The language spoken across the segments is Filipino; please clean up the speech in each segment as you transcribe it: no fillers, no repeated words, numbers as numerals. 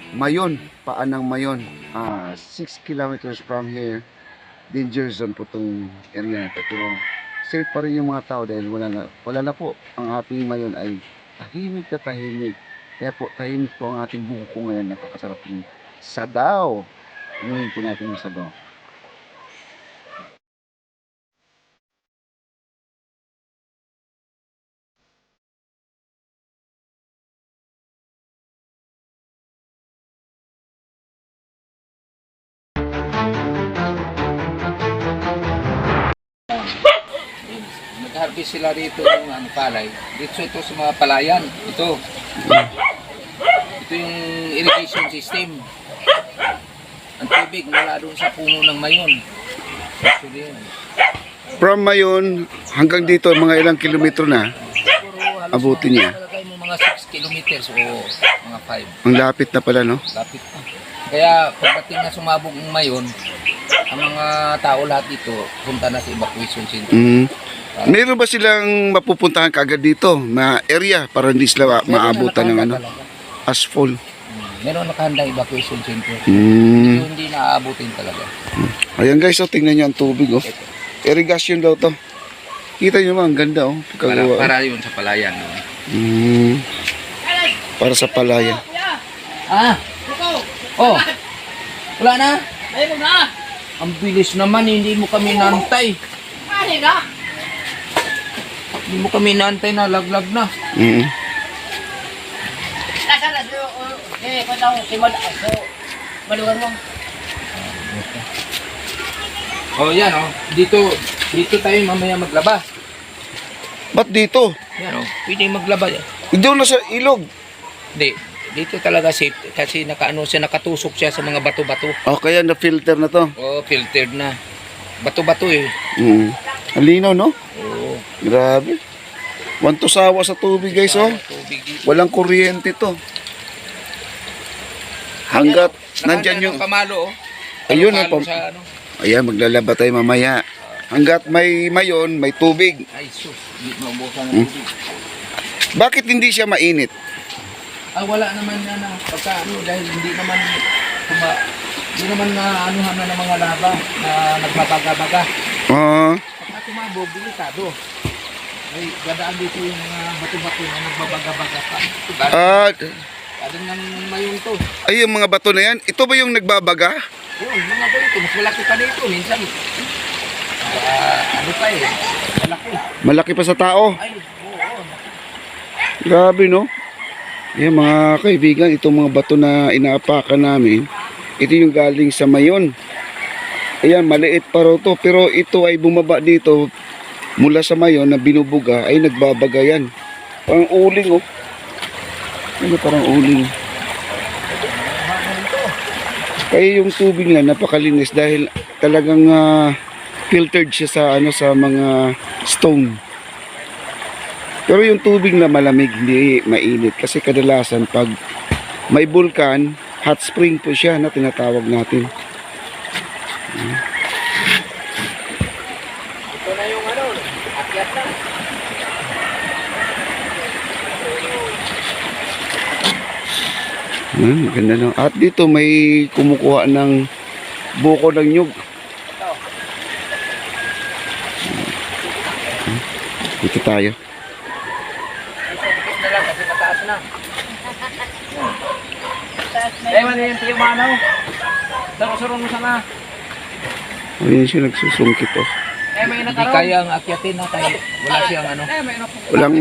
Mayon, paan ng Mayon. 6 kilometers from here, danger zone po itong area na ito. Pero safe pa rin yung mga tao dahil wala na po. Ang ating Mayon ay tahimik na tahimik. Kaya po tahimik po ang ating buko ngayon. Napakasarap yung sadaw. Ngayon po natin yung sadaw. Nag-harvest sila rito ng palay. Dito ito sa mga palayan. Ito yung irrigation system. Ang tubig mula doon sa puno ng Mayon. Actually, yun. From Mayon hanggang dito, mga ilang kilometro na Siguro halos abutin niya. Talagay mo mga 6 kilometers o mga 5. Ang lapit na pala, no? Lapit pa. Kaya pagdating na sumabog ng Mayon, ang mga tao lahat dito punta na sa evacuation center. Meron ba silang mapupuntahan kagad dito na area para hindi sila maabutan ng ano? Asphalt. Meron nakahandang evacuation center. Mm. Hindi naaabutin talaga. Ayan guys, oh, tingnan nyo ang tubig, oh. Irrigation daw to. Kita nyo naman, ang ganda, oh. Pagkagawa, Para yun sa palayan. Para sa palaya. Oh, wala na? Mayroon na. Ang bilis naman, hindi mo kami nantay. Hindi mo kami nantay na laglag na. Oh, yan oh. Dito tayo mamaya maglaba. Ba't dito? Yan oh, pwede maglaba. Doon na sa ilog. Hindi, dito talaga safe kasi nakatusok siya sa mga bato-bato. Oh, kaya na-filter na to. Oh, filtered na. Bato-bato eh. Ang linaw, no? Oo. Grabe. Want to sawa sa tubig, guys, oh. Tubig dito. Walang kuryente to. Hanggat nandyan yung... pamalo oh. Ayun, Palo oh. sa ano. Ayan, maglalaba tayo mamaya. Hanggat may Mayon, may tubig. Ay sus, hindi maubusan ng tubig. Bakit hindi siya mainit? Wala naman na pagka ano dahil hindi naman na anuhan na ng mga laba na nagbabaga-baga. Pagka tumabog, delikado. Ay, gadaan dito yung mga bato-bato na nagbabaga-baga pa. Kadang ng Mayon to. Ay, yung mga bato na yan, ito ba yung nagbabaga? Oo, mga ganito, mas malaki pa dito. Minsan, ano pa eh, malaki. Malaki pa sa tao. Ay, oo. Grabe, no? Ayan, mga kaibigan, itong mga bato na inaapakan namin, ito yung galing sa Mayon. Ayan, maliit pa raw to, pero ito ay bumaba dito mula sa Mayon na binubuga, ay nagbabaga yan. Parang uling, oh. Ano, parang uling. Kaya yung tubig na napakalinis dahil talagang filtered siya sa sa mga stone. Pero yung tubig na malamig, hindi mainit kasi kadalasan pag may bulkan, hot spring po siya na tinatawag natin. Ito na yung ano, akyat na. Ganda lang. At dito may kumukuha ng buko ng nyug. Dito tayo. Dikit na lang kasi mataas na. Eh, man yung tiyo manaw. Sarong-sarong mo sana. Ayun siya nagsusungkit, oh. Hindi kaya ang akyatin na tayo. Wala siyang ano. Walang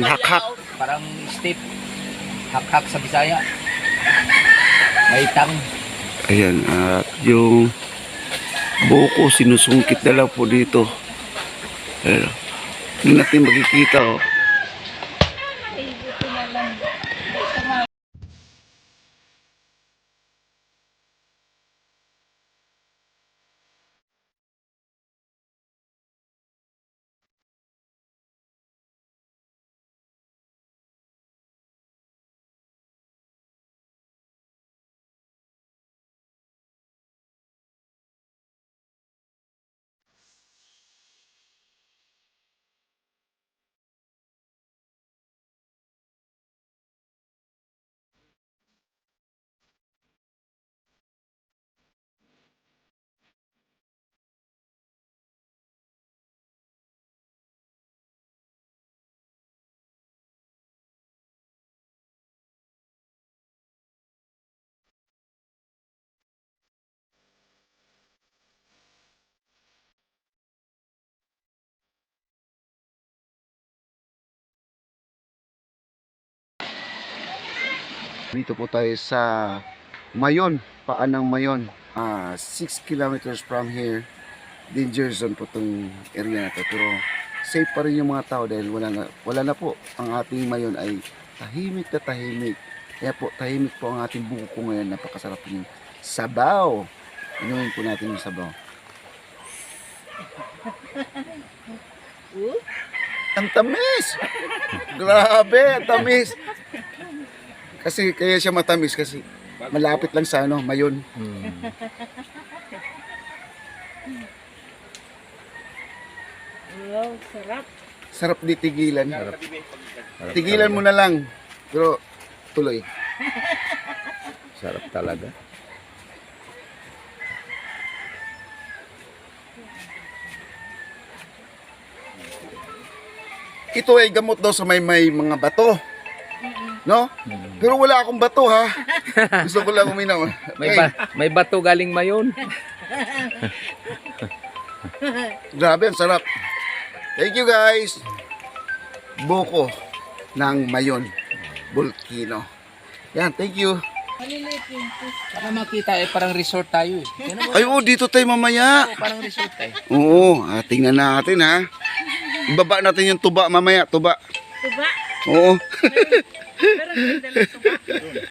hak-hak. Parang steep. Hak-hak sa Bisaya. May tang. Ayan, at yung buko sinusungkit na lang po dito. Ayan, hindi natin makikita, oh. Dito po tayo sa Mayon, Paanang Mayon. 6 kilometers from here. Danger zone po itong area na to. Pero safe pa rin yung mga tao dahil wala na po. Ang ating Mayon ay tahimik na tahimik. Kaya po tahimik po ang ating buko ngayon. Napakasarap yung sabaw. Inumin po natin yung sabaw. Ang tamis! Grabe, ang tamis! Kasi kaya siya matamis kasi malapit lang sa Mayon. Wow, sarap. Sarap di tigilan. Tigilan mo na lang. Pero tuloy. Sarap talaga. Ito ay gamot daw sa may mga bato. No? Pero wala akong bato ha. Gusto ko lang uminom. May bato galing Mayon. Grabe, ang sarap. Thank you guys. Buko ng Mayon. Volcano. Yan, thank you. Para makita parang resort tayo eh. Ay, dito tayo mamaya. Parang resort eh. Oo, tingnan natin ha. Ibaba natin yung tuba mamaya, tuba. Tuba. Oo. Pero ganda ng tuba.